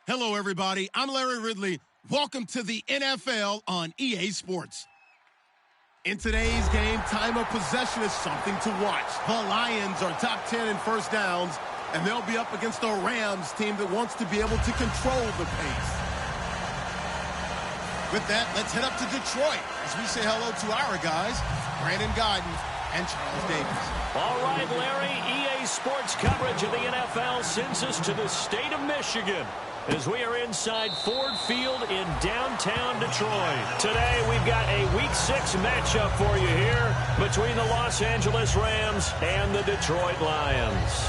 Hello, everybody. I'm Larry Ridley. Welcome to the NFL on EA Sports. In today's game, time of possession is something to watch. The Lions are top 10 in first downs, and they'll be up against a Rams team that wants to be able to control the pace. With that, let's head up to Detroit as we say hello to our guys, Brandon Gaudin and Charles Davis. All right, Larry, EA Sports coverage of the NFL sends us to the state of Michigan as we are inside Ford Field in downtown Detroit. Today, we've got a Week 6 matchup for you here between the Los Angeles Rams and the Detroit Lions.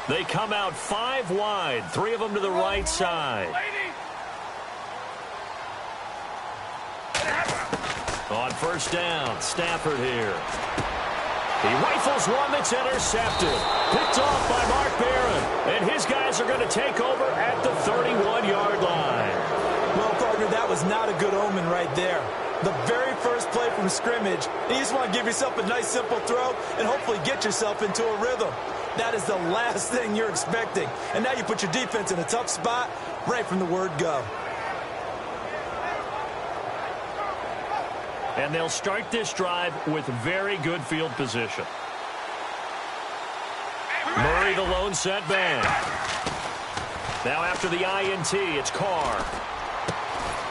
They come out 5 wide, 3 of them to the right side. On first down, Stafford here. He rifles one that's intercepted. Picked off by Mark Barron. And his guys are going to take over at the 31-yard line. Well, partner, that was not a good omen right there. The very first play from scrimmage, you just want to give yourself a nice, simple throw and hopefully get yourself into a rhythm. That is the last thing you're expecting. And now you put your defense in a tough spot right from the word go. And they'll start this drive with very good field position. Murray, the lone setback. Now after the INT, it's Carr.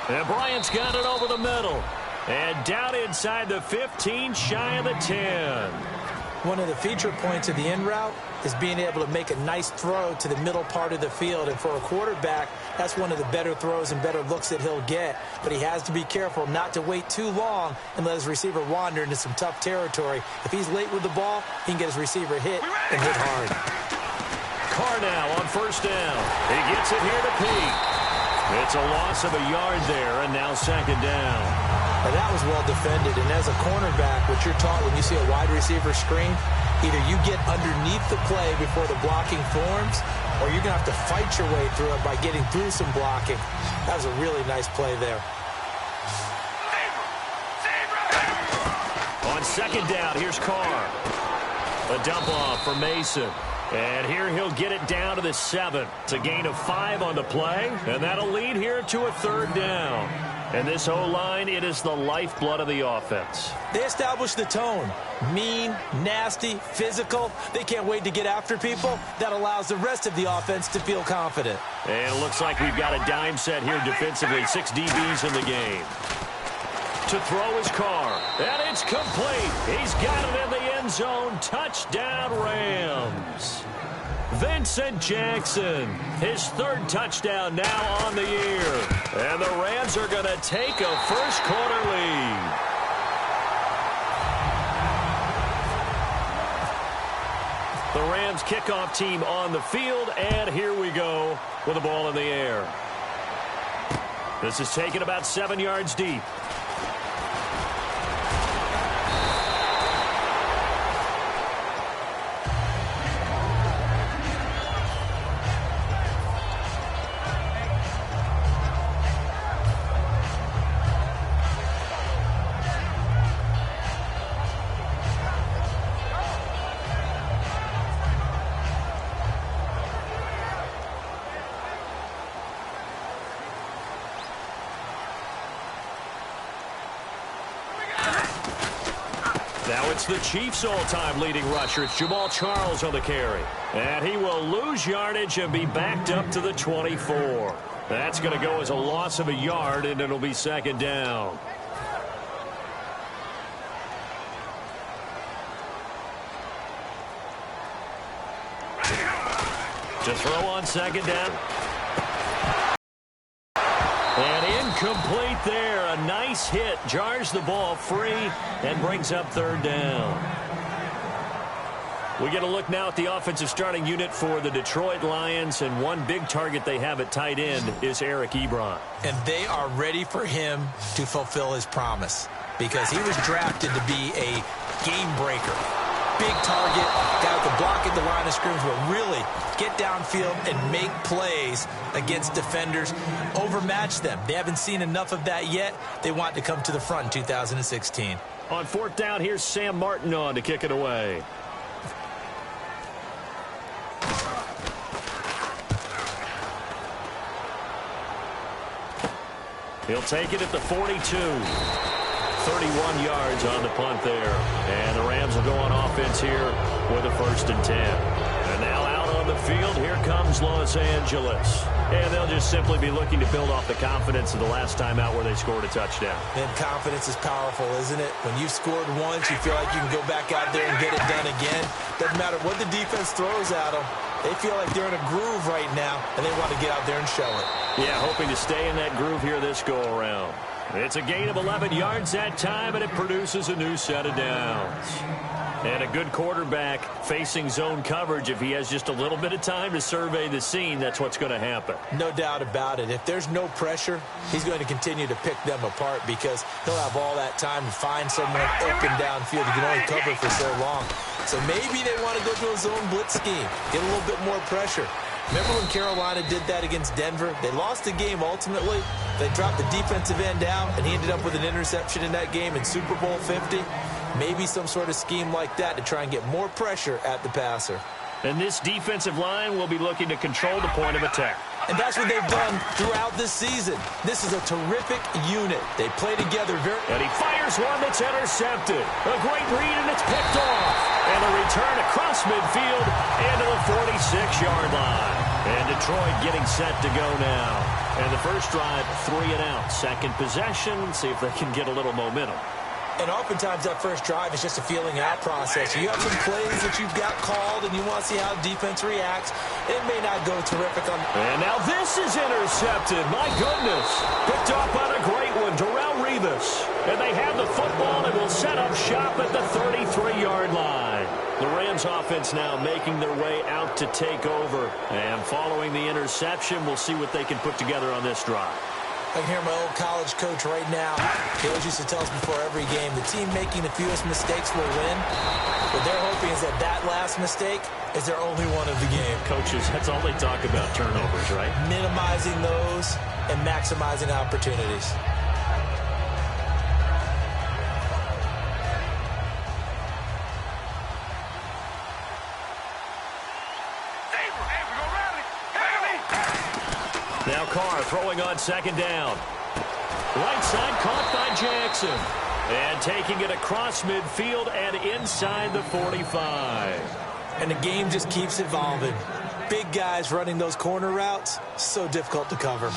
And Bryant's got it over the middle. And down inside the 15, shy of the 10. One of the feature points of the in route is being able to make a nice throw to the middle part of the field. And for a quarterback, that's one of the better throws and better looks that he'll get. But he has to be careful not to wait too long and let his receiver wander into some tough territory. If he's late with the ball, he can get his receiver hit and hit hard. Carr now on first down. He gets it here to Peake. It's a loss of a yard there, and now second down. Now that was well defended, and as a cornerback, what you're taught when you see a wide receiver screen, either you get underneath the play before the blocking forms, or you're going to have to fight your way through it by getting through some blocking. That was a really nice play there. On second down, here's Carr. A dump off for Mason. And here he'll get it down to the 7. It's a gain of 5 on the play, and that'll lead here to a third down. And this O-line, it is the lifeblood of the offense. They establish the tone. Mean, nasty, physical. They can't wait to get after people. That allows the rest of the offense to feel confident. And it looks like we've got a dime set here defensively. 6 DBs in the game. To throw his Carr. And it's complete. He's got it in the end zone. Touchdown, Rams. Vincent Jackson, his 3rd touchdown now on the year. And the Rams are going to take a first-quarter lead. The Rams kickoff team on the field, and here we go with the ball in the air. This is taken about 7 yards deep. Now it's the Chiefs' all-time leading rusher. It's Jamaal Charles on the carry. And he will lose yardage and be backed up to the 24. That's going to go as a loss of a yard, and it'll be second down. To throw on second down. And incomplete there. A nice hit. Jars the ball free and brings up third down. We get a look now at the offensive starting unit for the Detroit Lions, and one big target they have at tight end is Eric Ebron. And they are ready for him to fulfill his promise because he was drafted to be a game breaker. big target, guy who can block at the line of scrimmage, but really get downfield and make plays against defenders, overmatch them. They haven't seen enough of that yet. They want to come to the front in 2016. On fourth down, here's Sam Martin on to kick it away. He'll take it at the 42. 31 yards on the punt there. And the Rams will go on offense here with a 1st and 10. And now out on the field, here comes Los Angeles. And they'll just simply be looking to build off the confidence of the last time out where they scored a touchdown. And confidence is powerful, isn't it? When you've scored once, you feel like you can go back out there and get it done again. Doesn't matter what the defense throws at them. They feel like they're in a groove right now, and they want to get out there and show it. Yeah, hoping to stay in that groove here this go-around. It's a gain of 11 yards that time, and it produces a new set of downs. And a good quarterback facing zone coverage, if he has just a little bit of time to survey the scene, that's what's going to happen. No doubt about it. If there's no pressure, he's going to continue to pick them apart because he'll have all that time to find someone open downfield. He can only cover for so long. So maybe they want to go to a zone blitz scheme, get a little bit more pressure. Remember when Carolina did that against Denver? They lost the game ultimately. They dropped the defensive end out, and he ended up with an interception in that game in Super Bowl 50. Maybe some sort of scheme like that to try and get more pressure at the passer. And this defensive line will be looking to control the point of attack. And that's what they've done throughout this season. This is a terrific unit. They play together very... And he fires one that's intercepted. A great read, and it's picked off. And a return across midfield into the 46-yard line. And Detroit getting set to go now. And the first drive, 3 and out. Second possession, see if they can get a little momentum. And oftentimes that first drive is just a feeling out process. You have some plays that you've got called, and you want to see how the defense reacts. It may not go terrific on... And now this is intercepted. My goodness. Picked off on a great one. Darrelle Revis. And they have the football and will set up shop at the 33-yard line. The Rams offense now making their way out to take over. And following the interception, we'll see what they can put together on this drive. I can hear my old college coach right now. He always used to tell us before every game, the team making the fewest mistakes will win. What they're hoping is that that last mistake is their only one of the game. Coaches, that's all they talk about, turnovers, right? Minimizing those and maximizing opportunities. Now Carr throwing on second down. Right side caught by Jackson. And taking it across midfield and inside the 45. And the game just keeps evolving. Big guys running those corner routes, so difficult to cover.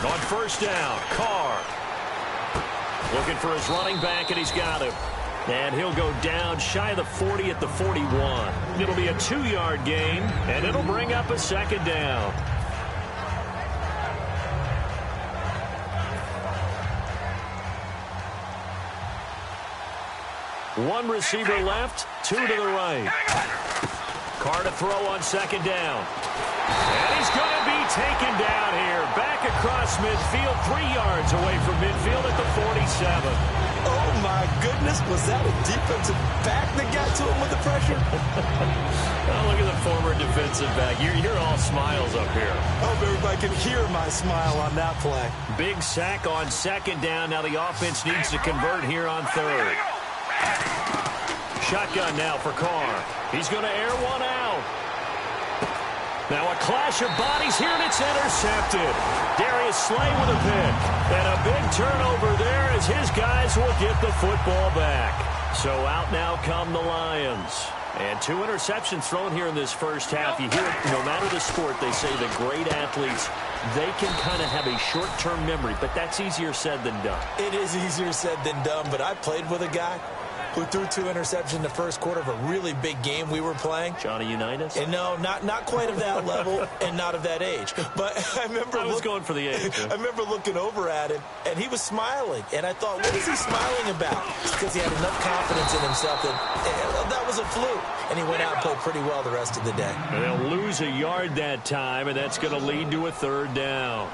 On first down, Carr. Looking for his running back, and he's got him. And he'll go down shy of the 40 at the 41. It'll be a 2-yard gain, and it'll bring up a second down. One receiver left, 2 to the right. Carr to throw on second down. And he's going to be taken down here. Back across midfield, 3 yards away from midfield at the 47. Oh, my goodness. Was that a defensive back that got to him with the pressure? Oh, look at the former defensive back. You're all smiles up here. I hope everybody can hear my smile on that play. Big sack on second down. Now the offense needs to convert here on third. Shotgun now for Carr. He's going to air one out. Now a clash of bodies here, and it's intercepted. Darius Slay with a pick. And a big turnover there as his guys will get the football back. So out now come the Lions. And 2 interceptions thrown here in this first half. You hear it, no matter the sport, they say the great athletes, they can kind of have a short-term memory, but that's easier said than done. It is easier said than done, but I played with a guy who threw 2 interceptions in the first quarter of a really big game we were playing. Johnny Unitas? And no, not quite of that level and not of that age. But I remember I was going for the age. I remember looking over at him, and he was smiling. And I thought, what is he smiling about? It's because he had enough confidence in himself that was a fluke. And he went out and played pretty well the rest of the day. And they'll lose a yard that time, and that's going to lead to a third down.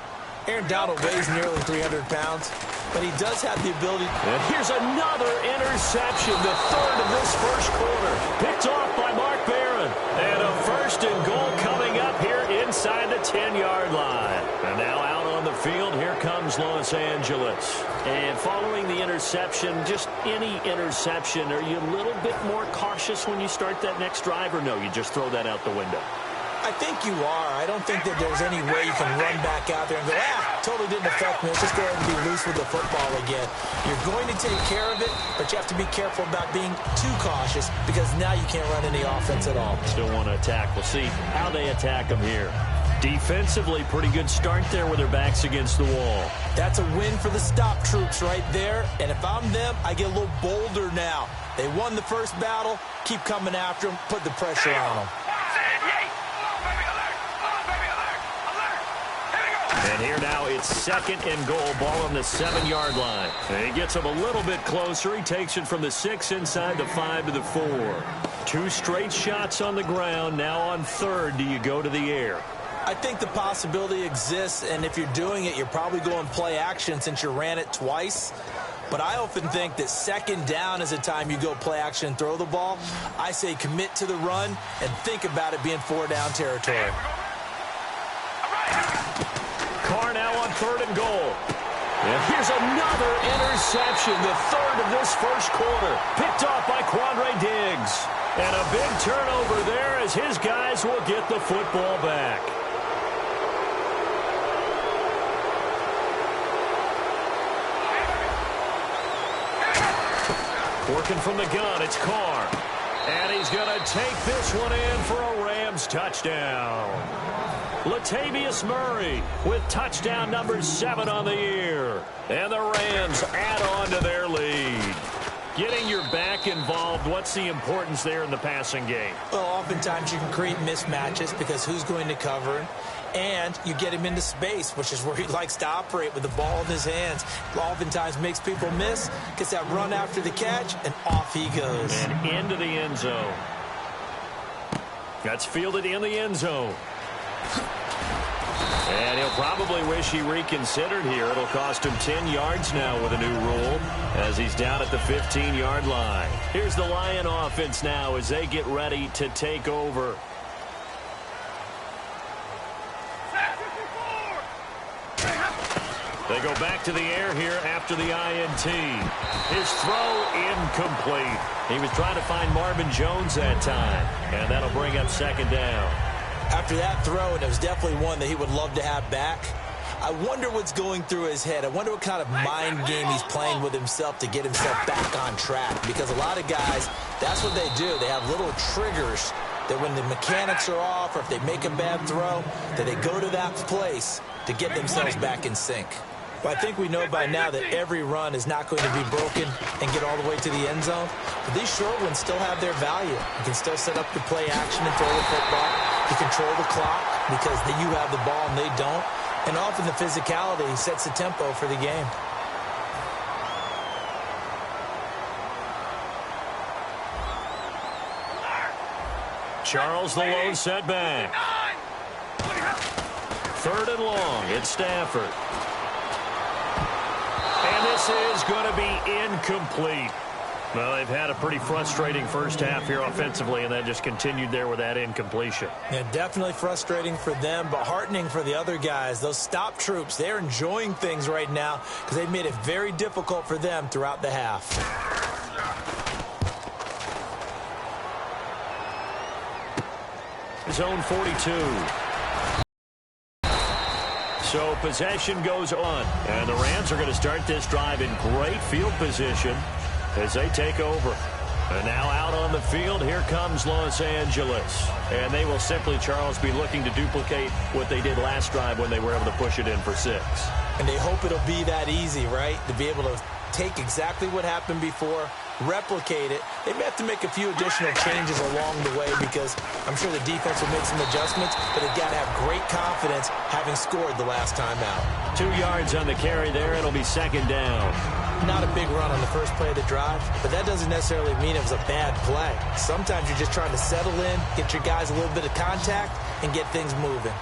Aaron Donald weighs nearly 300 pounds, but he does have the ability. And here's another interception, the third of this first quarter. Picked off by Mark Barron. And a first and goal coming up here inside the 10-yard line. And now out on the field, here comes Los Angeles. And following the interception, just any interception, are you a little bit more cautious when you start that next drive, or no, you just throw that out the window? I think you are. I don't think that there's any way you can run back out there and go, totally didn't affect me. Let's just go ahead and be loose with the football again. You're going to take care of it, but you have to be careful about being too cautious because now you can't run any offense at all. Still want to attack. We'll see how they attack them here. Defensively, pretty good start there with their backs against the wall. That's a win for the stop troops right there. And if I'm them, I get a little bolder now. They won the first battle. Keep coming after them. Put the pressure on them. And here now it's second and goal, ball on the 7-yard line. And he gets him a little bit closer. He takes it from the 6 inside the 5 to the 4. 2 straight shots on the ground. Now on third, do you go to the air? I think the possibility exists, and if you're doing it, you're probably going play action since you ran it twice. But I often think that second down is a time you go play action and throw the ball. I say commit to the run and think about it being 4-down territory. Carr now on third and goal. And here's another interception, the third of this first quarter. Picked off by Quandre Diggs. And a big turnover there as his guys will get the football back. Working from the gun, it's Carr. And he's going to take this one in for a Rams touchdown. Latavius Murray with touchdown number 7 on the year. And the Rams add on to their lead. Getting your back involved, what's the importance there in the passing game? Well, oftentimes you can create mismatches because who's going to cover him? And you get him into space, which is where he likes to operate with the ball in his hands. Oftentimes makes people miss, gets that run after the catch, and off he goes. And into the end zone. That's fielded in the end zone. And he'll probably wish he reconsidered here. It'll cost him 10 yards now with a new rule as he's down at the 15-yard line. Here's the Lion offense now as they get ready to take over. They go back to the air here after the INT. His throw incomplete. He was trying to find Marvin Jones that time, and that'll bring up second down. After that throw, and it was definitely one that he would love to have back, I wonder what's going through his head. I wonder what kind of mind game he's playing with himself to get himself back on track. Because a lot of guys, that's what they do. They have little triggers that when the mechanics are off or if they make a bad throw, that they go to that place to get themselves back in sync. Well, I think we know by now that every run is not going to be broken and get all the way to the end zone. But these short ones still have their value. You can still set up the play action and throw the football. You control the clock because you have the ball and they don't. And often the physicality sets the tempo for the game. Charles the lone setback. Third and long. It's Stafford. And this is going to be incomplete. Well, they've had a pretty frustrating first half here offensively, and that just continued there with that incompletion. Yeah, definitely frustrating for them, but heartening for the other guys. Those stop troops, they're enjoying things right now because they've made it very difficult for them throughout the half. Zone 42. So possession goes on, and the Rams are going to start this drive in great field position as they take over. And now out on the field, here comes Los Angeles. And they will simply, Charles, be looking to duplicate what they did last drive when they were able to push it in for 6. And they hope it'll be that easy, right? To be able to take exactly what happened before, replicate it. They may have to make a few additional changes along the way because I'm sure the defense will make some adjustments, but they've got to have great confidence having scored the last time out. 2 yards on the carry there. It'll be second down. Not a big run on the first play of the drive, but that doesn't necessarily mean it was a bad play. Sometimes you're just trying to settle in, get your guys a little bit of contact, and get things moving.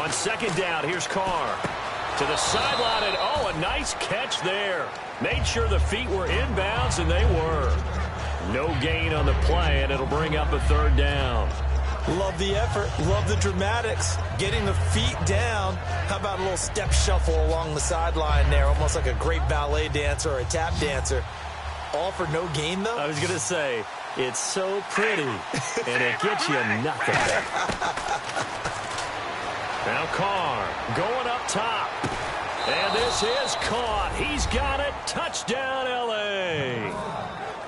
On second down, here's Carr. To the sideline, and oh, a nice catch there. Made sure the feet were inbounds, and they were. No gain on the play, and it'll bring up a third down. Love the effort. Love the dramatics. Getting the feet down. How about a little step shuffle along the sideline there? Almost like a great ballet dancer or a tap dancer. All for no gain, though? I was going to say, it's so pretty, and it gets you nothing. Now Carr going up top. And this is caught. He's got it. Touchdown, L.A.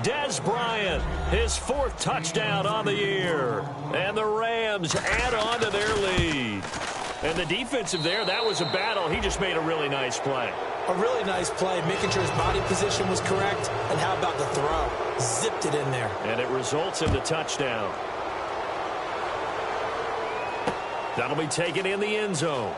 Dez Bryant, his 4th touchdown on the year. And the Rams add on to their lead. And the defensive there, that was a battle. He just made a really nice play. A really nice play, making sure his body position was correct. And how about the throw? Zipped it in there. And it results in the touchdown. That'll be taken in the end zone.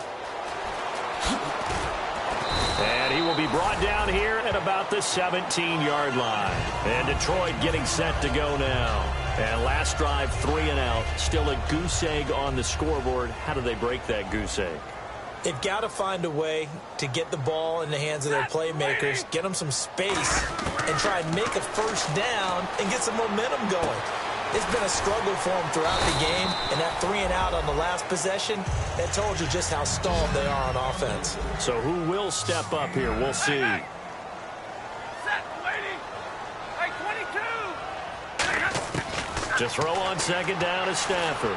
And he will be brought down here at about the 17-yard line. And Detroit getting set to go now. And last drive, 3 and out. Still a goose egg on the scoreboard. How do they break that goose egg? They've got to find a way to get the ball in the hands of their playmakers, get them some space, and try and make a first down and get some momentum going. It's been a struggle for them throughout the game, and that 3 and out on the last possession, that told you just how stalled they are on offense. So who will step up here? We'll see. Set, waiting. Hey, 22. To throw on second down is Stafford.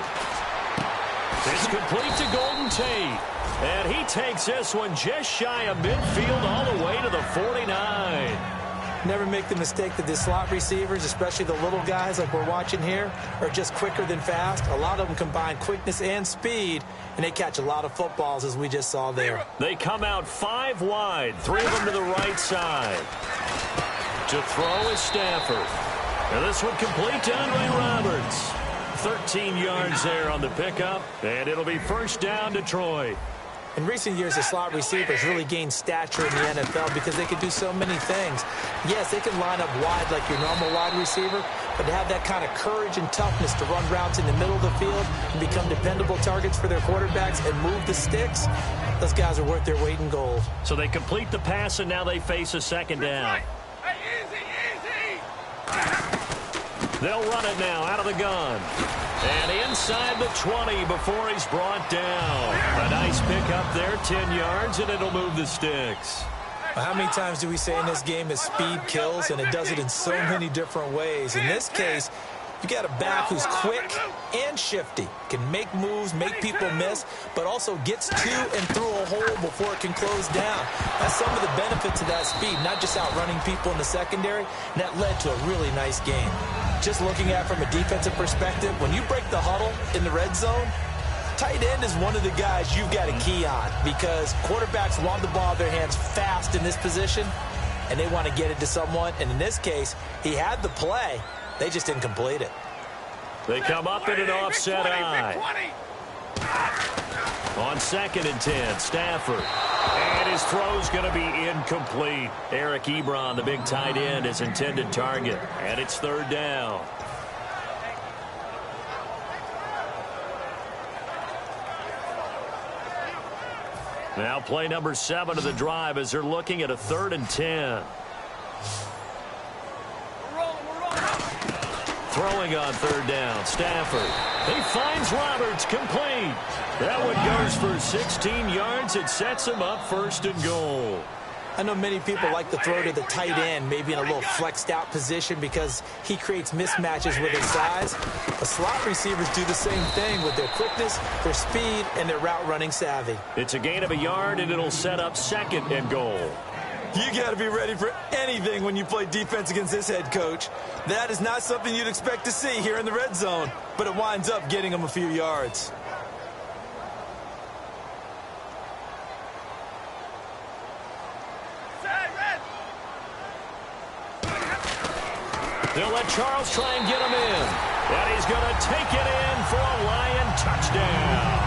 It's complete to Golden Tate. And he takes this one just shy of midfield all the way to the 49. Never make the mistake that the slot receivers, especially the little guys like we're watching here, are just quicker than fast. A lot of them combine quickness and speed, and they catch a lot of footballs, as we just saw there. They come out 5 wide, 3 of them to the right side. To throw is Stafford. And this one complete to Andre Roberts. 13 yards there on the pickup, and it'll be first down Detroit. In recent years, the slot receivers really gained stature in the NFL because they can do so many things. Yes, they can line up wide like your normal wide receiver, but to have that kind of courage and toughness to run routes in the middle of the field and become dependable targets for their quarterbacks and move the sticks, those guys are worth their weight in gold. So they complete the pass, and now they face a second down. Hey, easy, easy. They'll run it now out of the gun. And inside the 20 before he's brought down. A nice pickup there, 10 yards, and it'll move the sticks. Well, how many times do we say in this game that speed kills, and it does it in so many different ways? In this case, you got a back who's quick and shifty, can make moves, make people miss, but also gets to and through a hole before it can close down. That's some of the benefits of that speed, not just outrunning people in the secondary, and that led to a really nice game. Just looking at it from a defensive perspective, when you break the huddle in the red zone, tight end is one of the guys you've got to key on because quarterbacks want the ball in their hands fast in this position, and they want to get it to someone. And in this case, he had the play. They just didn't complete it. They come up in an offset eye. On 2nd and 10, Stafford. And his throw's going to be incomplete. Eric Ebron, the big tight end, his intended target. And it's 3rd down. Now play number 7 of the drive as they're looking at a 3rd and 10. Throwing on 3rd down, Stafford. He finds Roberts, complete. That one goes for 16 yards. It sets him up 1st and goal. I know many people like to throw to the tight end, maybe in a little flexed out position because he creates mismatches with his size. The slot receivers do the same thing with their quickness, their speed, and their route running savvy. It's a gain of a yard, and it'll set up 2nd and goal. You got to be ready for anything when you play defense against this head coach. That is not something you'd expect to see here in the red zone, but it winds up getting him a few yards. They'll let Charles try and get him in. And he's going to take it in for a Lion touchdown.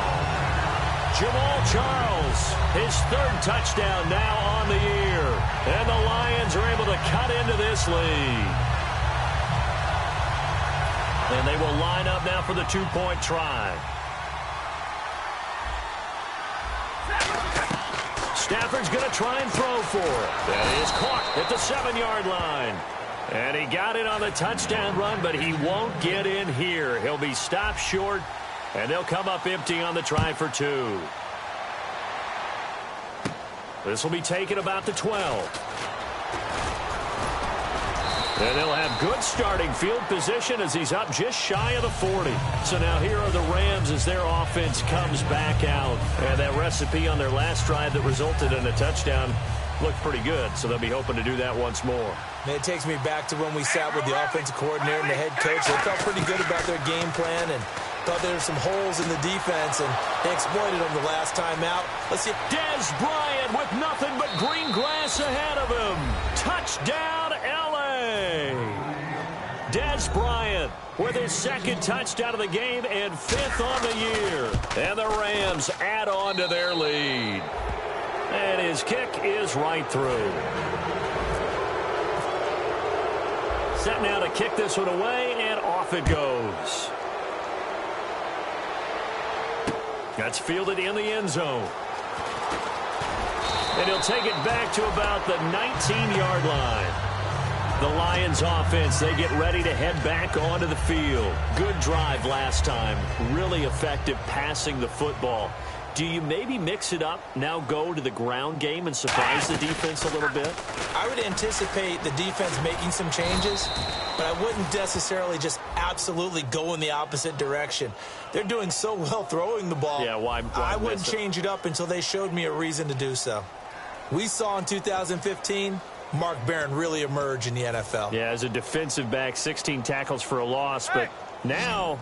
Jamal Charles, his 3rd touchdown now on the year. And the Lions are able to cut into this lead. And they will line up now for the 2-point try. Stafford's going to try and throw for it. That is caught at the 7-yard line. And he got it on the touchdown run, but he won't get in here. He'll be stopped short, and they'll come up empty on the try for 2. This will be taken about the 12. And they'll have good starting field position as he's up just shy of the 40. So now here are the Rams as their offense comes back out. And that recipe on their last drive that resulted in a touchdown looked pretty good. So they'll be hoping to do that once more. Man, it takes me back to when we sat with the offensive coordinator and the head coach. They felt pretty good about their game plan and thought there were some holes in the defense, and they exploited them the last time out. Let's see. Dez Bryant with nothing but green grass ahead of him. Touchdown, L.A. Dez Bryant with his 2nd touchdown of the game and 5th on the year. And the Rams add on to their lead. And his kick is right through. Set now to kick this one away, and off it goes. That's fielded in the end zone. And he'll take it back to about the 19-yard line. The Lions offense, they get ready to head back onto the field. Good drive last time. Really effective passing the football. Do you maybe mix it up, now go to the ground game and surprise the defense a little bit? I would anticipate the defense making some changes, but I wouldn't necessarily just absolutely go in the opposite direction. They're doing so well throwing the ball. Yeah, why I wouldn't change it up until they showed me a reason to do so. We saw in 2015 Mark Barron really emerge in the NFL. Yeah, as a defensive back, 16 tackles for a loss, but now,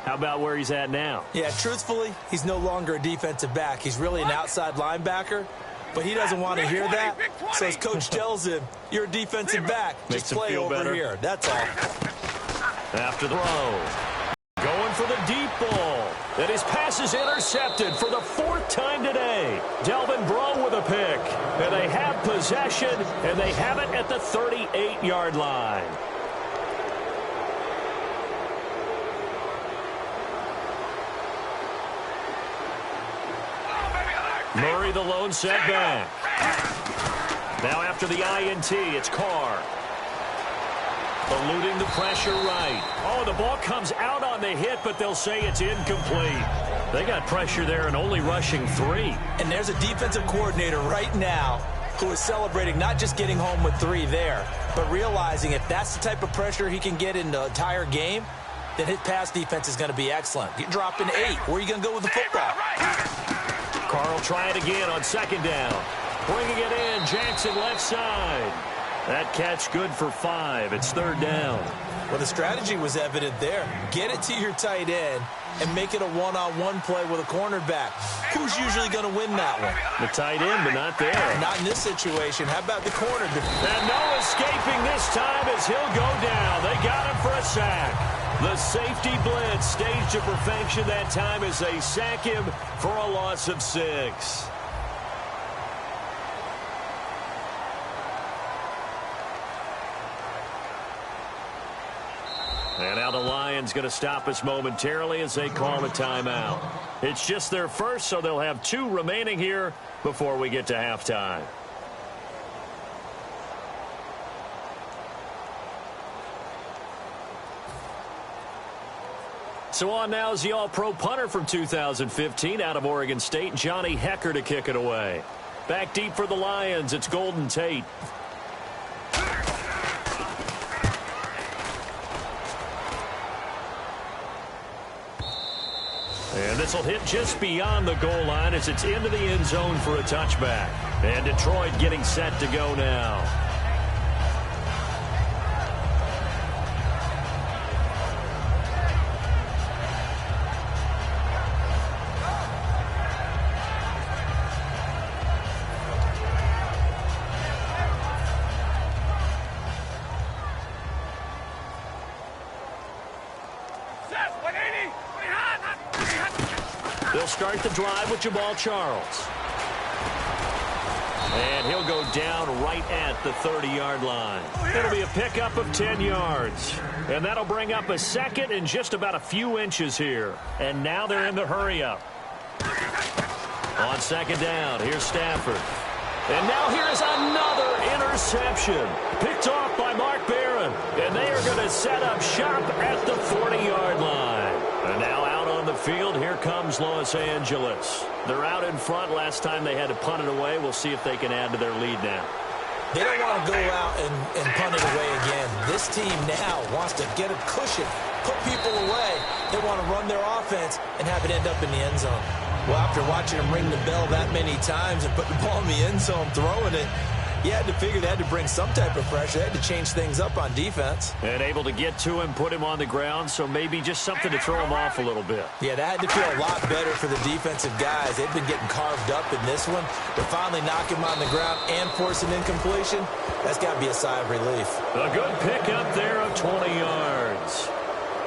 how about where he's at now? Yeah, truthfully, he's no longer a defensive back. He's really an outside linebacker, but he doesn't want to hear that. So his coach tells him, you're a defensive back. Just play over here. That's all. After the throw. Going for the deep ball. And his pass is intercepted for the 4th time today. Delvin Breaux with a pick. And they have possession, and they have it at the 38-yard line. Murray the lone setback. Now after the INT, it's Carr. Eluding the pressure right. Oh, the ball comes out on the hit, but they'll say it's incomplete. They got pressure there and only rushing 3. And there's a defensive coordinator right now who is celebrating not just getting home with 3 there, but realizing if that's the type of pressure he can get in the entire game, then his pass defense is going to be excellent. You're dropping 8. Where are you going to go with the football? Carr will try it again on 2nd down. Bringing it in, Jackson left side. That catch good for 5. It's 3rd down. Well, the strategy was evident there. Get it to your tight end and make it a one-on-one play with a cornerback. Who's usually going to win that one? The tight end, but not there. Not in this situation. How about the corner? And no escaping this time as he'll go down. They got him for a sack. The safety blitz staged to perfection that time as they sack him for a loss of 6. And now the Lions going to stop us momentarily as they call a timeout. It's just their first, so they'll have 2 remaining here before we get to halftime. So on now is the All-Pro punter from 2015 out of Oregon State, Johnny Hekker, to kick it away. Back deep for the Lions, it's Golden Tate. And this will hit just beyond the goal line as it's into the end zone for a touchback. And Detroit getting set to go now. They'll start the drive with Jamal Charles. And he'll go down right at the 30-yard line. It'll be a pickup of 10 yards. And that'll bring up a second and just about a few inches here. And now they're in the hurry-up. On second down, here's Stafford. And now here's another interception. Picked off by Mark Barron. And they are going to set up shop at the 40-yard line. And now out on the field, here comes Los Angeles. They're out in front. Last time they had to punt it away. We'll see if they can add to their lead now. They don't want to go out and punt it away again. This team now wants to get a cushion, put people away. They want to run their offense and have it end up in the end zone. Well, after watching them ring the bell that many times and put the ball in the end zone, throwing it, you had to figure they had to bring some type of pressure. They had to change things up on defense. And able to get to him, put him on the ground, so maybe just something to throw him off a little bit. Yeah, that had to feel a lot better for the defensive guys. They've been getting carved up in this one. To finally knock him on the ground and force an incompletion, that's got to be a sigh of relief. A good pickup there of 20 yards.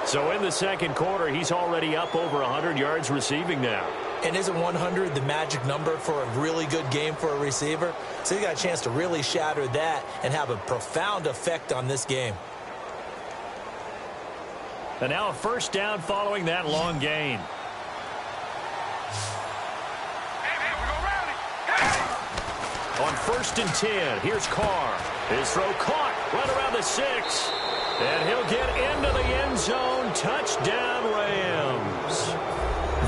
So in the second quarter, he's already up over 100 yards receiving now. And isn't 100 the magic number for a really good game for a receiver? So he got a chance to really shatter that and have a profound effect on this game. And now a first down following that long gain. On 1st and 10, here's Carr. His throw caught right around the 6. And he'll get into the end zone. Touchdown, Rams.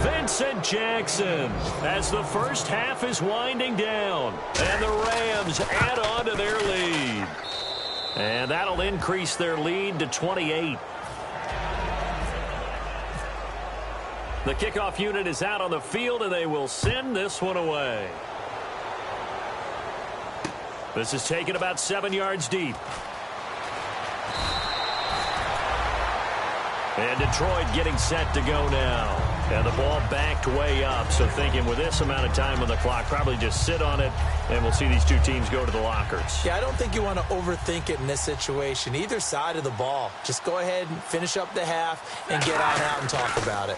Vincent Jackson as the first half is winding down. And the Rams add on to their lead. And that'll increase their lead to 28. The kickoff unit is out on the field, and they will send this one away. This is taken about 7 yards deep. And Detroit getting set to go now. And the ball backed way up. So thinking with this amount of time on the clock, probably just sit on it, and we'll see these two teams go to the lockers. Yeah, I don't think you want to overthink it in this situation. Either side of the ball. Just go ahead and finish up the half and get on out and talk about it.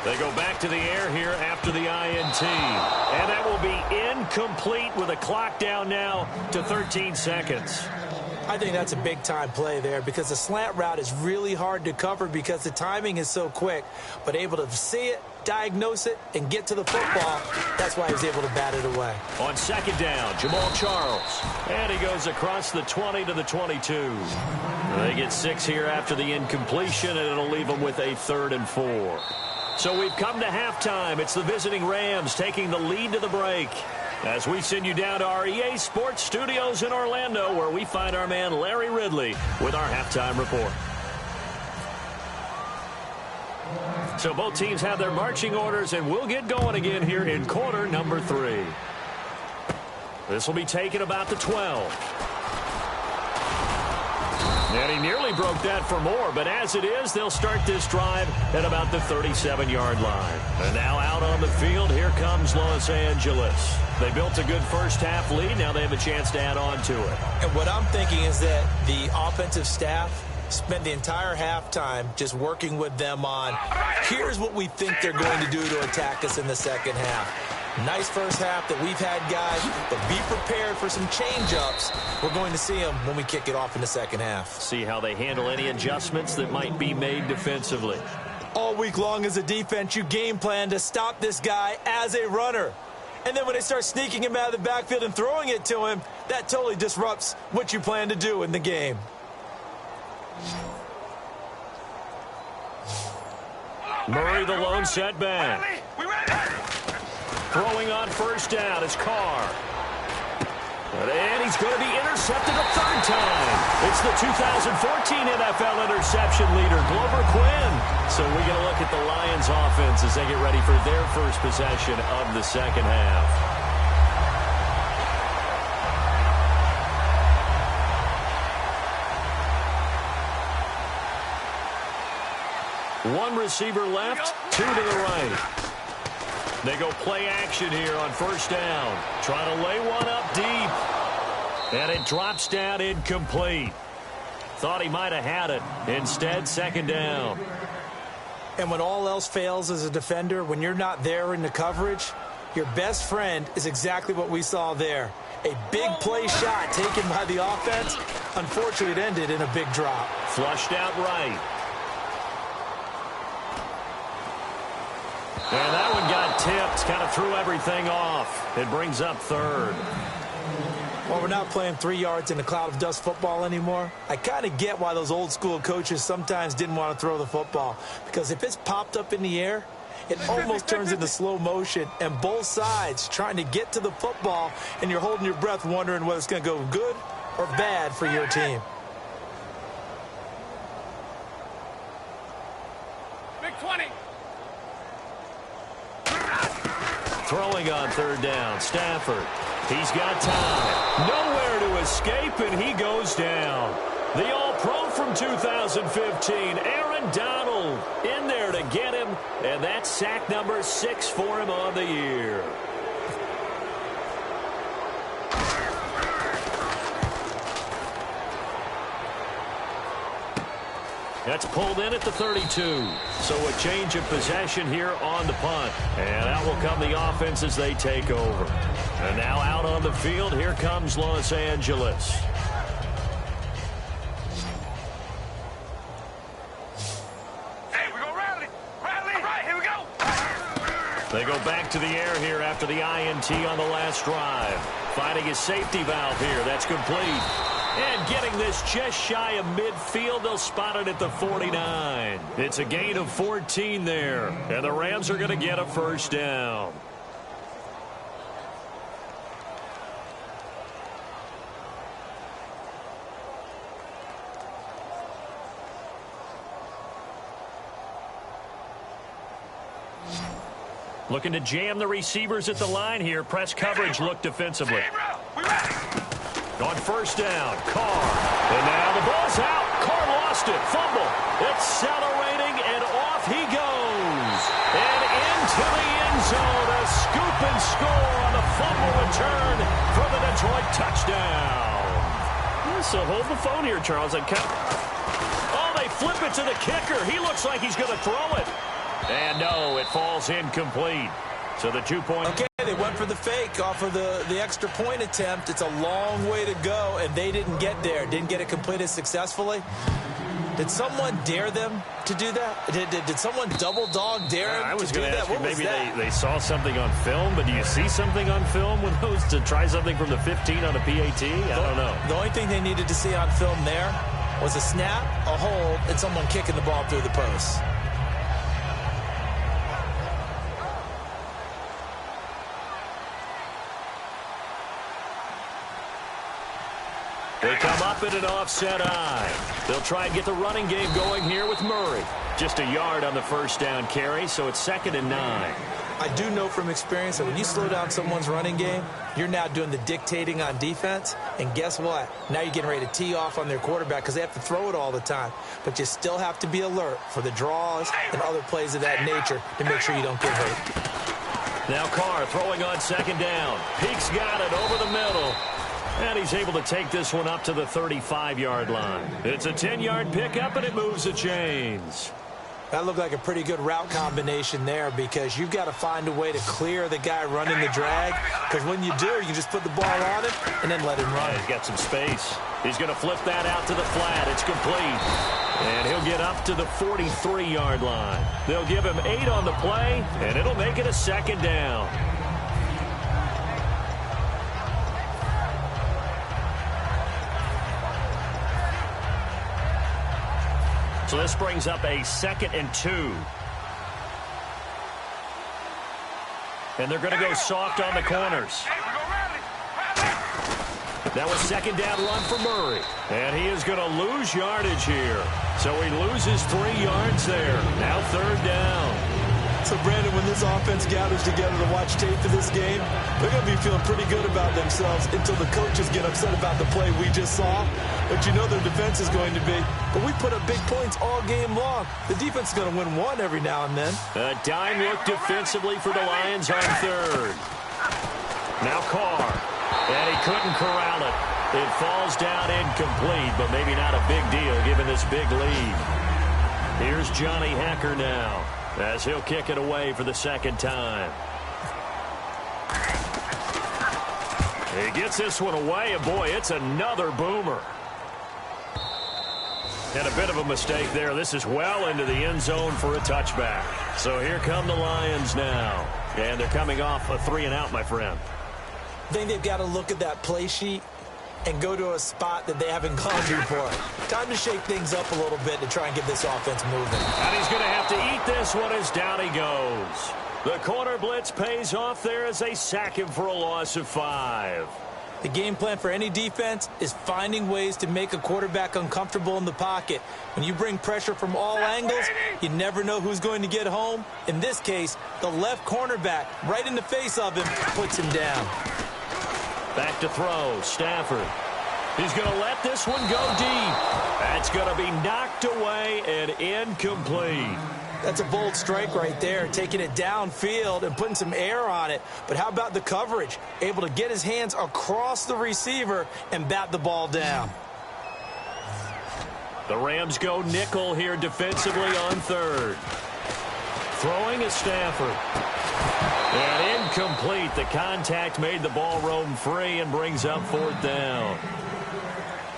They go back to the air here after the INT. And that will be incomplete with a clock down now to 13 seconds. I think that's a big-time play there because the slant route is really hard to cover because the timing is so quick. But able to see it, diagnose it, and get to the football, that's why he was able to bat it away. On second down, Jamal Charles. And he goes across the 20 to the 22. They get 6 here after the incompletion, and it'll leave them with a 3rd and 4. So we've come to halftime. It's the visiting Rams taking the lead to the break. As we send you down to our EA Sports Studios in Orlando, where we find our man Larry Ridley with our halftime report. So both teams have their marching orders, and we'll get going again here in quarter number 3. This will be taken about the 12. And he nearly broke that for more, but as it is, they'll start this drive at about the 37-yard line. And now out on the field, here comes Los Angeles. They built a good first-half lead. Now they have a chance to add on to it. And what I'm thinking is that the offensive staff spent the entire halftime just working with them on, here's what we think they're going to do to attack us in the second half. Nice first half that we've had, guys, but be prepared for some change-ups. We're going to see them when we kick it off in the second half. See how they handle any adjustments that might be made defensively. All week long as a defense, you game plan to stop this guy as a runner. And then when they start sneaking him out of the backfield and throwing it to him, that totally disrupts what you plan to do in the game. Murray the lone setback. Throwing on first down is Carr. And he's going to be intercepted a 3rd time. It's the 2014 NFL interception leader, Glover Quinn. So we're going to look at the Lions offense as they get ready for their first possession of the second half. One receiver left, 2 to the right. They go play action here on first down. Trying to lay one up deep. And it drops down incomplete. Thought he might have had it. Instead, second down. And when all else fails as a defender, when you're not there in the coverage, your best friend is exactly what we saw there. A big play shot taken by the offense. Unfortunately, it ended in a big drop. Flushed out right. And that one got tipped. Kind of threw everything off. It brings up third. Well, we're not playing 3 yards in a cloud of dust football anymore. I kind of get why those old school coaches sometimes didn't want to throw the football. Because if it's popped up in the air, it almost turns into slow motion. And both sides trying to get to the football, and you're holding your breath wondering whether it's going to go good or bad for your team. Big 20. Throwing on third down, Stafford. He's got time. Nowhere to escape, and he goes down. The All-Pro from 2015, Aaron Donald, in there to get him, and that's sack number 6 for him on the year. That's pulled in at the 32. So a change of possession here on the punt. And out will come the offense as they take over. And now out on the field, here comes Los Angeles. Hey, we go rally. Rally. All right, here we go. They go back to the air here after the INT on the last drive. Finding his safety valve here. That's complete. And getting this just shy of midfield, they'll spot it at the 49. It's a gain of 14 there. And the Rams are going to get a first down. Looking to jam the receivers at the line here. Press coverage look defensively. Hey, bro, we ready. On first down, Carr. And now the ball's out. Carr lost it. Fumble. Accelerating, and off he goes. And into the end zone. A scoop and score on the fumble return for the Detroit touchdown. So hold the phone here, Charles. Oh, they flip it to the kicker. He looks like he's going to throw it. And no, it falls incomplete. So the 2-point. Okay, they went for the fake off of the extra point attempt. It's a long way to go, and they didn't get there. Didn't get it completed successfully. Did someone dare them to do that? Did someone double dog dare them I was to do going to that? ask you, What was maybe that? they saw something on film, but do you see something on film with those to try something from the 15 on a PAT? I don't know. The only thing they needed to see on film there was a snap, a hold, and someone kicking the ball through the post. They come up in an offset eye. They'll try and get the running game going here with Murray. Just a yard on the first down carry, so it's 2nd and 9. I do know from experience that when you slow down someone's running game, you're now doing the dictating on defense. And guess what? Now you're getting ready to tee off on their quarterback because they have to throw it all the time. But you still have to be alert for the draws and other plays of that nature to make sure you don't get hurt. Now Carr throwing on 2nd down. Peek's got it over the middle. And he's able to take this one up to the 35-yard line. It's a 10-yard pickup, and it moves the chains. That looked like a pretty good route combination there because you've got to find a way to clear the guy running the drag. Because when you do, you can just put the ball on him and then let him run. He's got some space. He's going to flip that out to the flat. It's complete. And he'll get up to the 43-yard line. They'll give him 8 on the play, and it'll make it a 2nd down. So this brings up a 2nd and 2. And they're going to go soft on the corners. Hey, we go rally. Rally. That was 2nd down run for Murray. And he is going to lose yardage here. So he loses 3 yards there. Now 3rd down. So, Brandon, when this offense gathers together to watch tape for this game, they're going to be feeling pretty good about themselves until the coaches get upset about the play we just saw. But you know their defense is going to be. But we put up big points all game long. The defense is going to win one every now and then. A dime look defensively for the Lions on 3rd. Now Carr. And he couldn't corral it. It falls down incomplete, but maybe not a big deal given this big lead. Here's Johnny Hekker now, as he'll kick it away for the 2nd time. He gets this one away, and boy, it's another boomer. And a bit of a mistake there. This is well into the end zone for a touchback. So here come the Lions now. And they're coming off a 3-and-out, my friend. I think they've got to look at that play sheet and go to a spot that they haven't gone to before. Time to shake things up a little bit to try and get this offense moving. And he's going to have to eat this one as down he goes. The corner blitz pays off there as they sack him for a loss of 5. The game plan for any defense is finding ways to make a quarterback uncomfortable in the pocket. When you bring pressure from all angles, you never know who's going to get home. In this case, the left cornerback, right in the face of him, puts him down. Back to throw, Stafford. He's going to let this one go deep. That's going to be knocked away and incomplete. That's a bold strike right there, taking it downfield and putting some air on it. But how about the coverage? Able to get his hands across the receiver and bat the ball down. The Rams go nickel here defensively on third. Throwing is Stafford. And incomplete. The contact made the ball roam free and brings up 4th down.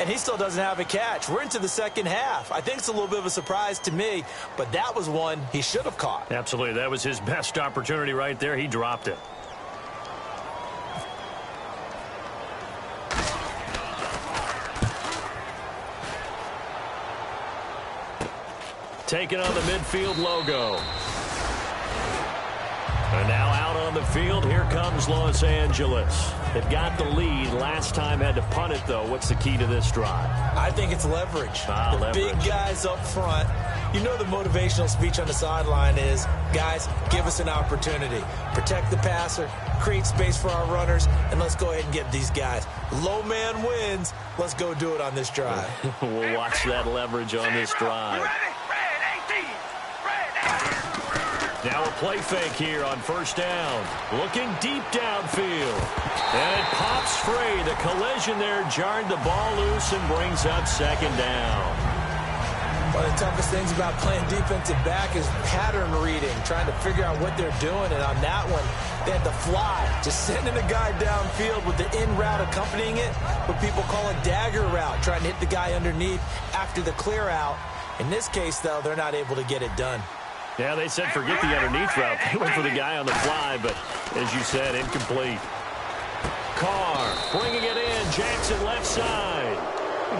And he still doesn't have a catch. We're into the second half. I think it's a little bit of a surprise to me, but that was one he should have caught. Absolutely. That was his best opportunity right there. He dropped it. Taking on the midfield logo. And now out on the field, here comes Los Angeles. They've got the lead. Last time had to punt it, though. What's the key to this drive? I think it's leverage. The big guys up front. You know the motivational speech on the sideline is, guys, give us an opportunity. Protect the passer, create space for our runners, and let's go ahead and get these guys. Low man wins. Let's go do it on this drive. We'll watch that leverage on this drive. Now a play fake here on 1st down. Looking deep downfield. And it pops free. The collision there jarred the ball loose and brings up 2nd down. One of the toughest things about playing defensive back is pattern reading, trying to figure out what they're doing. And on that one, they had to fly, just sending a guy downfield with the in route accompanying it, what people call a dagger route, trying to hit the guy underneath after the clear out. In this case, though, they're not able to get it done. Yeah, they said forget the underneath route. They went for the guy on the fly, but as you said, incomplete. Carr bringing it in. Jackson left side.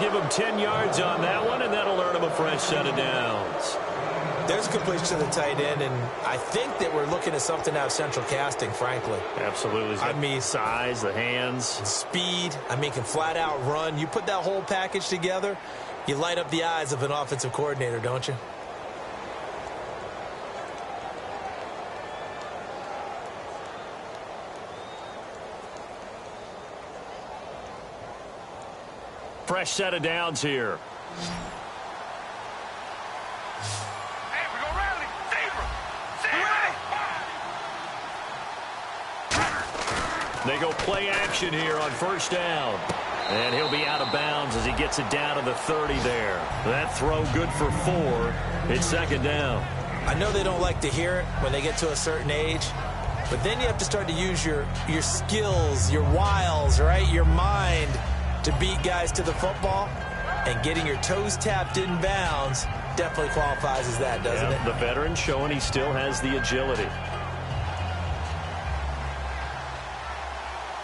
Give him 10 yards on that one, and that'll earn him a fresh set of downs. There's a completion to the tight end, and I think that we're looking at something out of central casting, frankly. Absolutely. I mean, size, the hands. Speed. I mean, can flat out run. You put that whole package together, you light up the eyes of an offensive coordinator, don't you? Fresh set of downs here. Hey, we gonna rally. Zebra. They go play action here on 1st down. And he'll be out of bounds as he gets it down to the 30 there. That throw good for 4. It's 2nd down. I know they don't like to hear it when they get to a certain age, but then you have to start to use your skills, your wiles, right? Your mind to beat guys to the football, and getting your toes tapped in bounds definitely qualifies as that, doesn't it? The veteran showing he still has the agility.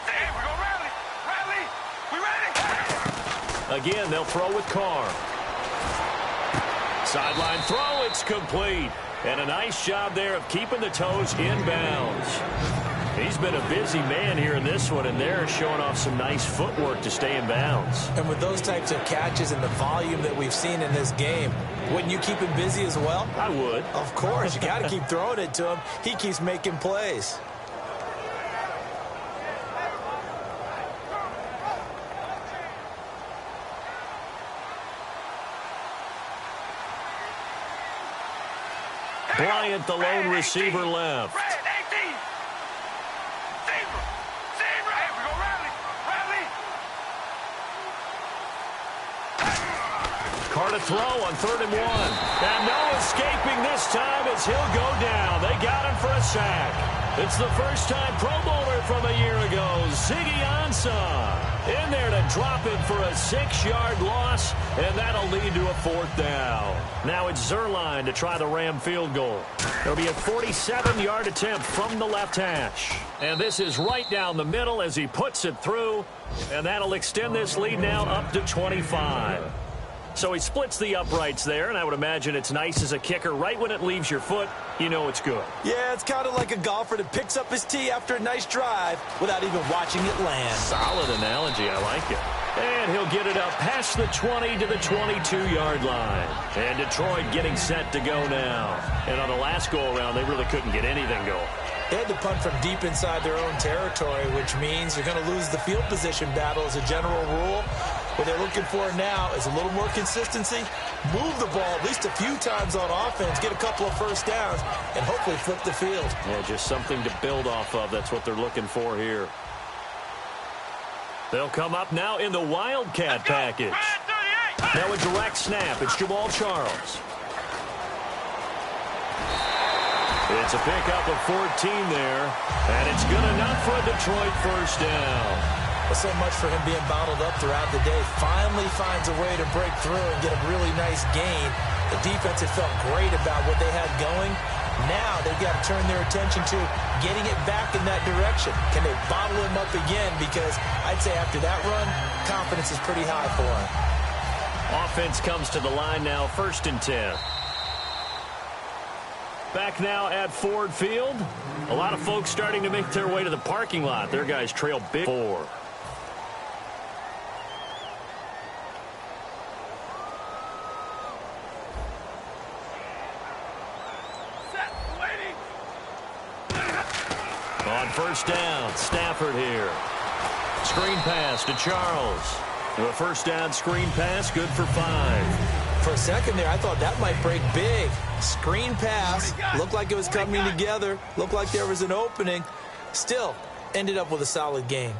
Hey, we gonna rally. Rally. We ready? Again, they'll throw with Carr. Sideline throw, it's complete. And a nice job there of keeping the toes in bounds. He's been a busy man here in this one, and they're showing off some nice footwork to stay in bounds. And with those types of catches and the volume that we've seen in this game, wouldn't you keep him busy as well? I would. Of course. You got to keep throwing it to him. He keeps making plays. Bryant, the lone receiver, left. Carr to throw on 3rd and 1. And no escaping this time as he'll go down. They got him for a sack. It's the first-time Pro Bowler from a year ago, Ziggy Ansah. In there to drop it for a 6-yard loss, and that'll lead to a 4th down. Now it's Zuerlein to try the Ram field goal. It'll be a 47-yard attempt from the left hash. And this is right down the middle as he puts it through, and that'll extend this lead now up to 25. So he splits the uprights there, and I would imagine it's nice as a kicker. Right when it leaves your foot, you know it's good. Yeah, it's kind of like a golfer that picks up his tee after a nice drive without even watching it land. Solid analogy. I like it. And he'll get it up past the 20 to the 22-yard line. And Detroit getting set to go now. And on the last go-around, they really couldn't get anything going. They had to punt from deep inside their own territory, which means you're going to lose the field position battle as a general rule. What they're looking for now is a little more consistency, move the ball at least a few times on offense, get a couple of first downs, and hopefully flip the field. Yeah, just something to build off of. That's what they're looking for here. They'll come up now in the Wildcat package. Now a direct snap. It's Jamaal Charles. It's a pickup of 14 there, and it's good enough for a Detroit first down. So much for him being bottled up throughout the day. Finally finds a way to break through and get a really nice gain. The defense had felt great about what they had going. Now they've got to turn their attention to getting it back in that direction. Can they bottle him up again? Because I'd say after that run, confidence is pretty high for him. Offense comes to the line now, 1st and 10. Back now at Ford Field. A lot of folks starting to make their way to the parking lot. Their guys trail big 4. On 1st down, Stafford here. Screen pass to Charles. A 1st down screen pass, good for 5. For a second there, I thought that might break big. Screen pass, looked like it was coming together, looked like there was an opening. Still, ended up with a solid game.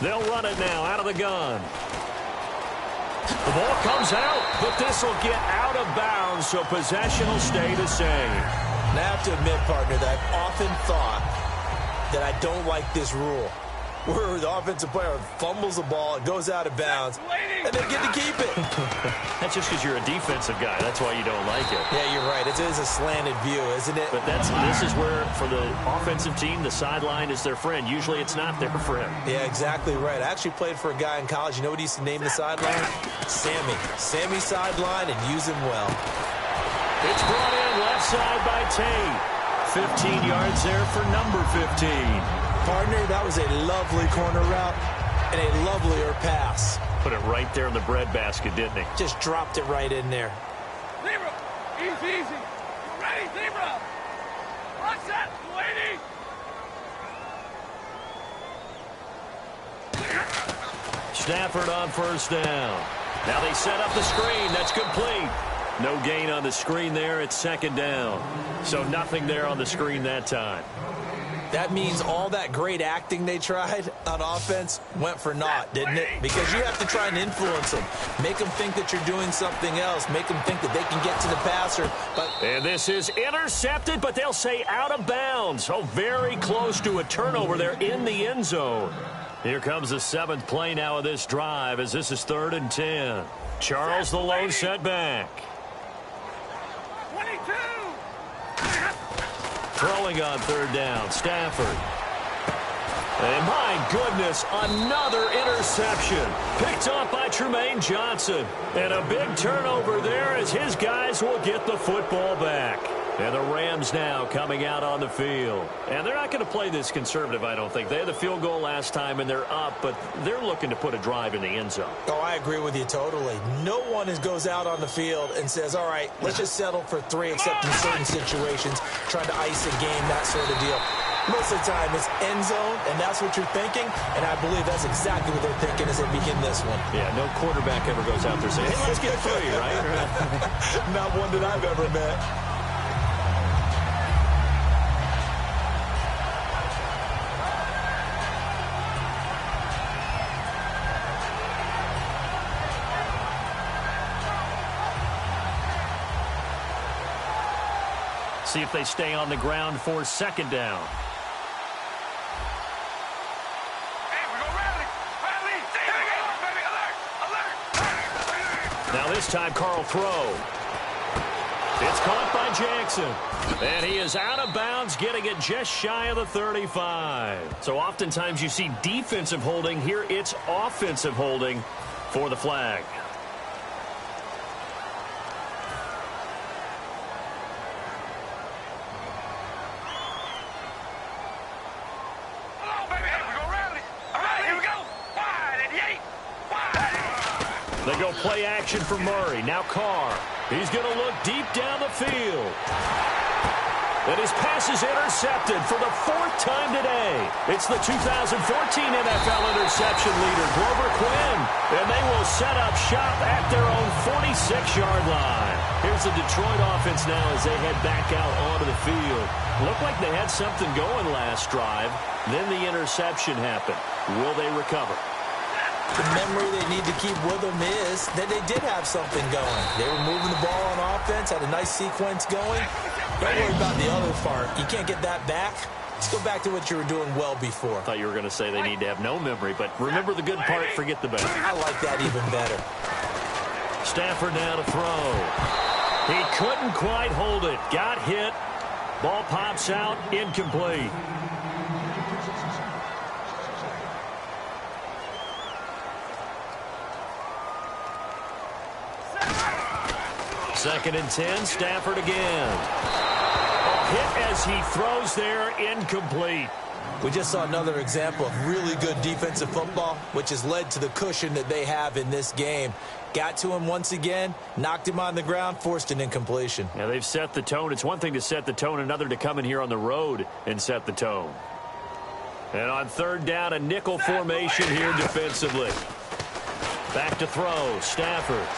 They'll run it now out of the gun. The ball comes out, but this will get out of bounds, so possession will stay the same. And I have to admit, partner, that I've often thought that I don't like this rule, where the offensive player fumbles the ball, it goes out of bounds, and they get to keep it. That's just because you're a defensive guy. That's why you don't like it. Yeah, you're right. It is a slanted view, isn't it? But this is where, for the offensive team, the sideline is their friend. Usually it's not their friend. Yeah, exactly right. I actually played for a guy in college. You know what he used to name the sideline? Sammy. Sammy sideline, and use him well. It's brought in left side by Tate. 15 yards there for number 15. Partner, that was a lovely corner route and a lovelier pass. Put it right there in the breadbasket, didn't he? Just dropped it right in there. Zebra, easy, easy. You ready, Zebra? Watch that, lady. Stafford on 1st down. Now they set up the screen. That's complete. No gain on the screen there. It's 2nd down. So nothing there on the screen that time. That means all that great acting they tried on offense went for naught, didn't it? Because you have to try and influence them. Make them think that you're doing something else. Make them think that they can get to the passer. And this is intercepted, but they'll say out of bounds. So very close to a turnover there in the end zone. Here comes the 7th play now of this drive as this is 3rd and 10. Charles the lone setback. 22. Throwing on 3rd down, Stafford. And my goodness, another interception. Picked off by Trumaine Johnson. And a big turnover there as his guys will get the football back. And the Rams now coming out on the field. And they're not going to play this conservative, I don't think. They had the field goal last time, and they're up, but they're looking to put a drive in the end zone. Oh, I agree with you totally. No one goes out on the field and says, all right, let's just settle for 3, except in certain situations, trying to ice a game, that sort of deal. Most of the time, it's end zone, and that's what you're thinking, and I believe that's exactly what they're thinking as they begin this one. Yeah, no quarterback ever goes out there saying, hey, let's get 3, right? Not one that I've ever met. see if they stay on the ground for second down. Hey, we go rally. Rally. Here we go, baby. Alert. Alert. Now this time, Carl throw. It's caught by Jackson. And he is out of bounds, getting it just shy of the 35. So oftentimes you see defensive holding. Here it's offensive holding for the flag. Hello, baby. Hey, we go rally. All right, here we go. Wide at the 8. Wide. They go play action for Murray. Now Carr. He's going to look deep down the field. And his pass is intercepted for the 4th time today. It's the 2014 NFL interception leader, Grover Quinn. And they will set up shop at their own 46-yard line. Here's the Detroit offense now as they head back out onto the field. Looked like they had something going last drive. Then the interception happened. Will they recover? The memory they need to keep with them is that they did have something going. They were moving the ball on offense, had a nice sequence going. Don't worry about the other part. You can't get that back. Let's go back to what you were doing well before. I thought you were going to say they need to have no memory, but remember the good part, forget the bad. I like that even better. Stafford now to throw. He couldn't quite hold it. Got hit. Ball pops out, incomplete. Second and 10, Stafford again. A hit as he throws there, incomplete. We just saw another example of really good defensive football, which has led to the cushion that they have in this game. Got to him once again, knocked him on the ground, forced an incompletion. Now they've set the tone. It's one thing to set the tone, another to come in here on the road and set the tone. And on third down, a nickel formation here defensively. Back to throw, Stafford.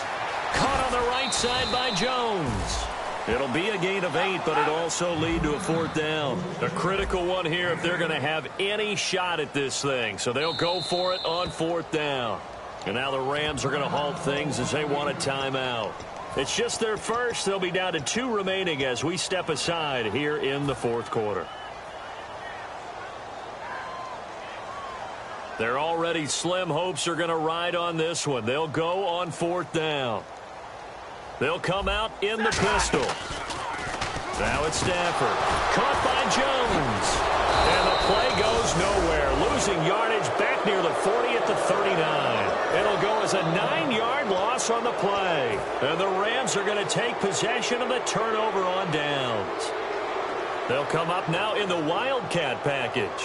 Caught on the right side by Jones. It'll be a gain of 8, but it'll also lead to a 4th down. A critical one here if they're going to have any shot at this thing. So they'll go for it on 4th down. And now the Rams are going to halt things as they want a timeout. It's just their first. They'll be down to 2 remaining as we step aside here in the 4th quarter. Their already slim hopes are going to ride on this one. They'll go on 4th down. They'll come out in the pistol. Now it's Stafford. Caught by Jones. And the play goes nowhere. Losing yardage back near the 40 at the 39. It'll go as a 9-yard loss on the play. And the Rams are going to take possession of the turnover on downs. They'll come up now in the Wildcat package.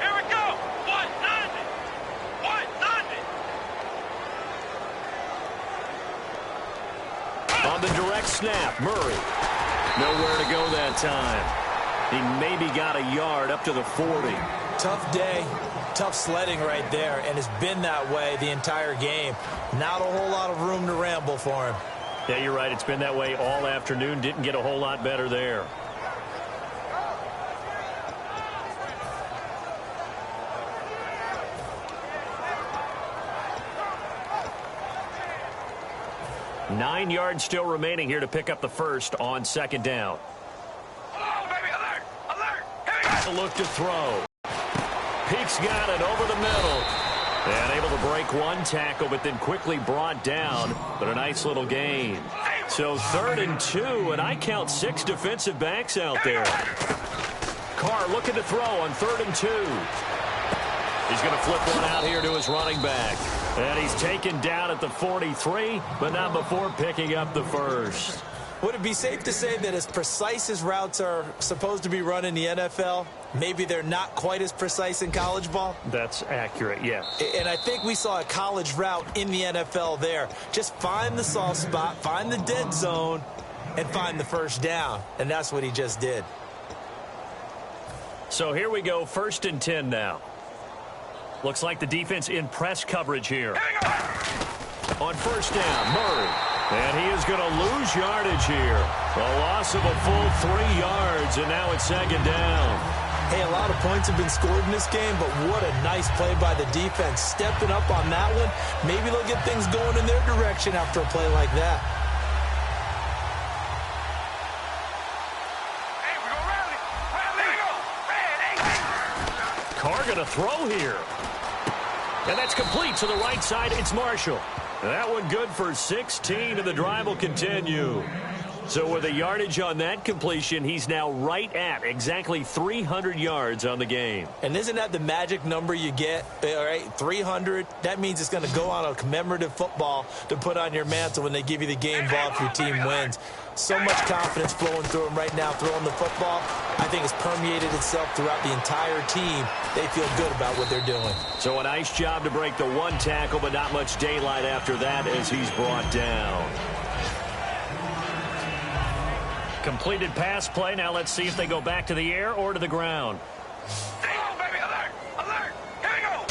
Here we go. 1-0. 1-0. On the direct snap, Murray. Nowhere to go that time. He maybe got a yard up to the 40. Tough day, tough sledding right there, and it's been that way the entire game. Not a whole lot of room to ramble for him. Yeah, you're right. It's been that way all afternoon. Didn't get a whole lot better there. Nine yards still remaining here to pick up the first on second down. Hello, baby. Alert. Alert. Here we go. A look to throw. Peaks got it over the middle. And able to break one tackle, but then quickly brought down. But a nice little gain. So 3rd and 2, and I count 6 defensive backs out there. Carr looking to throw on 3rd and 2. He's going to flip one out here to his running back. And he's taken down at the 43, but not before picking up the first. Would it be safe to say that as precise as routes are supposed to be run in the NFL, maybe they're not quite as precise in college ball? That's accurate, yes. And I think we saw a college route in the NFL there. Just find the soft spot, find the dead zone, and find the first down. And that's what he just did. So here we go, 1st and 10 now. Looks like the defense in press coverage here. On 1st down, Murray. And he is going to lose yardage here. A loss of a full 3 yards, and now it's 2nd down. Hey, a lot of points have been scored in this game, but what a nice play by the defense. Stepping up on that one, maybe they'll get things going in their direction after a play like that. they're going to throw here. And that's complete to the right side. It's Marshall. That one good for 16, and the drive will continue. So with a yardage on that completion, he's now right at exactly 300 yards on the game. And isn't that the magic number you get? All right, 300. That means it's going to go on a commemorative football to put on your mantle when they give you the game ball if your team wins. So much confidence flowing through him right now throwing the football. I think it's permeated itself throughout the entire team. They feel good about what they're doing. So a nice job to break the one tackle, but not much daylight after that as he's brought down. Completed pass play. Now let's see if they go back to the air or to the ground. Oh, baby, alert! Alert! Here we go!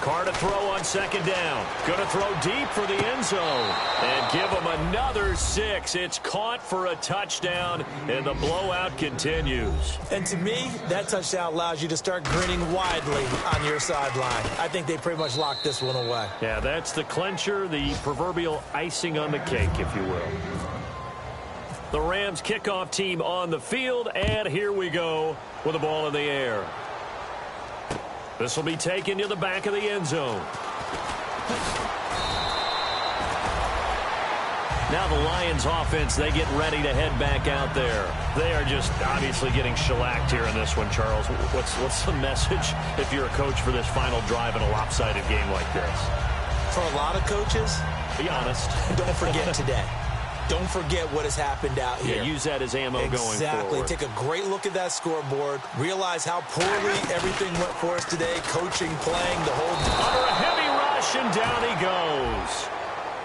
Carr to throw on second down. Going to throw deep for the end zone. And give him another 6. It's caught for a touchdown, and the blowout continues. And to me, that touchdown allows you to start grinning widely on your sideline. I think they pretty much locked this one away. Yeah, that's the clincher, the proverbial icing on the cake, if you will. The Rams kickoff team on the field, and here we go with the ball in the air. This will be taken to the back of the end zone. Now the Lions offense, they get ready to head back out there. They are just obviously getting shellacked here in this one, Charles. What's the message if you're a coach for this final drive in a lopsided game like this? For a lot of coaches, be honest. Don't forget today. Don't forget what has happened out here. Yeah, use that as ammo going forward. Exactly. Take a great look at that scoreboard. Realize how poorly everything went for us today. Coaching, playing, the whole... Under a heavy rush, and down he goes.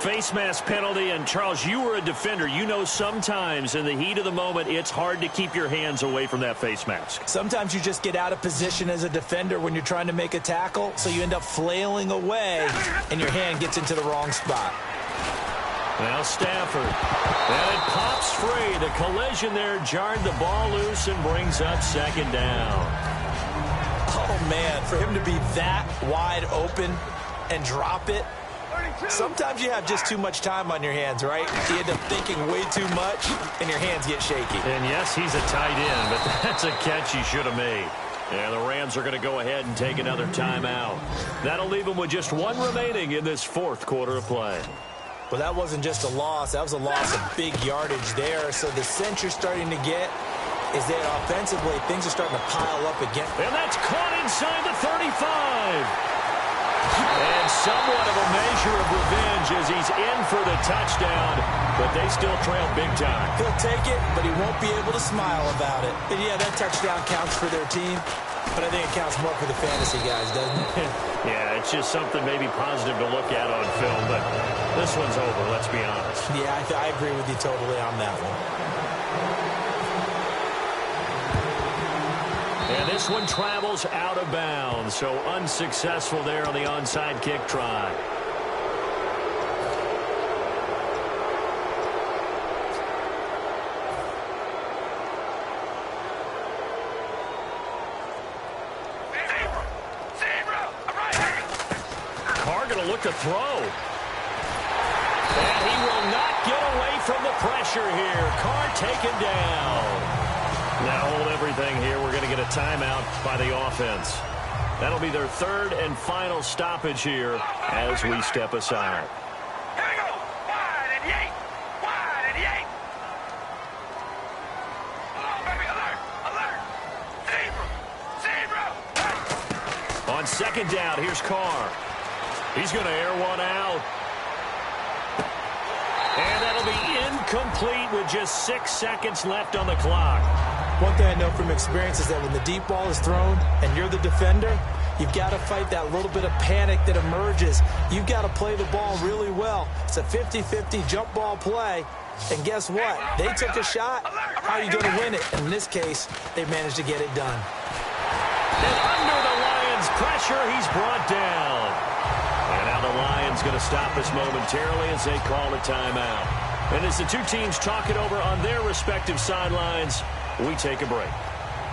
Face mask penalty, and Charles, you were a defender. You know sometimes in the heat of the moment, it's hard to keep your hands away from that face mask. Sometimes you just get out of position as a defender when you're trying to make a tackle, so you end up flailing away, and your hand gets into the wrong spot. Now Stafford, and it pops free. The collision there jarred the ball loose and brings up second down. Oh, man, for him to be that wide open and drop it, sometimes you have just too much time on your hands, right? You end up thinking way too much, and your hands get shaky. And yes, he's a tight end, but that's a catch he should have made. And the Rams are going to go ahead and take another timeout. That'll leave them with just one remaining in this fourth quarter of play. Well, that wasn't just a loss. That was a loss of big yardage there. So the sense you're starting to get is that offensively things are starting to pile up again. And that's caught inside the 35. And somewhat of a measure of revenge as he's in for the touchdown, but they still trail big time. He'll take it, but he won't be able to smile about it. And yeah, that touchdown counts for their team, but I think it counts more for the fantasy guys, doesn't it? Yeah, it's just something maybe positive to look at on film, but this one's over, let's be honest. Yeah, I agree with you totally on that one. And this one travels out of bounds, so unsuccessful there on the onside kick try. Carr going to look to throw. And he will not get away from the pressure here. Carr taken down. Now hold everything here. We're going to get a timeout by the offense. That'll be their third and final stoppage here as we step aside. Here we go. Wide and yank. Wide and yank. Come on, baby. Alert. Alert. Zebra. Zebra. On second down, here's Carr. He's going to air one out. And that'll be incomplete with just 6 seconds left on the clock. One thing I know from experience is that when the deep ball is thrown and you're the defender, you've got to fight that little bit of panic that emerges. You've got to play the ball really well. It's a 50-50 jump ball play. And guess what? They took a shot. How are you going to win it? In this case, they managed to get it done. And under the Lions' pressure, he's brought down. And now the Lions going to stop us momentarily as they call a timeout. And as the two teams talk it over on their respective sidelines, we take a break.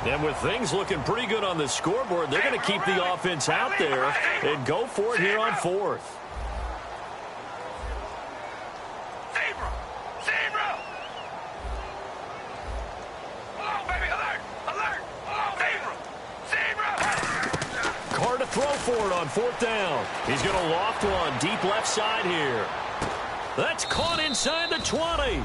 And with things looking pretty good on the scoreboard, they're going to keep the offense out there and go for it here on fourth. Zebra. Zebra. Come on, baby. Alert. Alert. Come on, Zebra. Zebra. for it on 4th down. He's going to loft one deep left side here. That's caught inside the 20.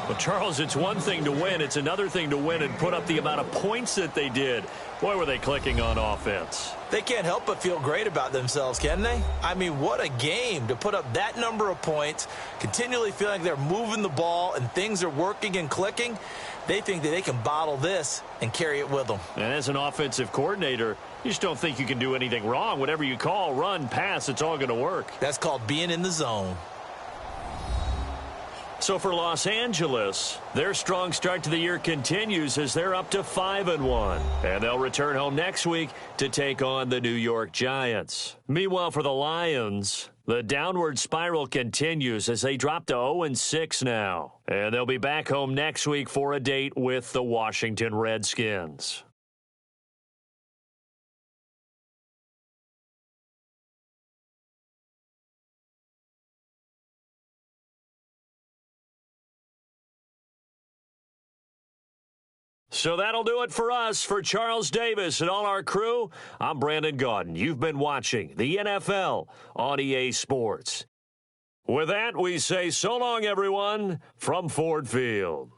Well, Charles, it's one thing to win. It's another thing to win and put up the amount of points that they did. Boy, were they clicking on offense. They can't help but feel great about themselves, can they? I mean, what a game to put up that number of points, continually feeling like they're moving the ball and things are working and clicking. They think that they can bottle this and carry it with them. And as an offensive coordinator, you just don't think you can do anything wrong. Whatever you call, run, pass, it's all going to work. That's called being in the zone. So for Los Angeles, their strong start to the year continues as they're up to 5-1. And they'll return home next week to take on the New York Giants. Meanwhile, for the Lions, the downward spiral continues as they drop to 0-6 now. And they'll be back home next week for a date with the Washington Redskins. So that'll do it for us. For Charles Davis and all our crew, I'm Brandon Gaudin. You've been watching the NFL on EA Sports. With that, we say so long, everyone, from Ford Field.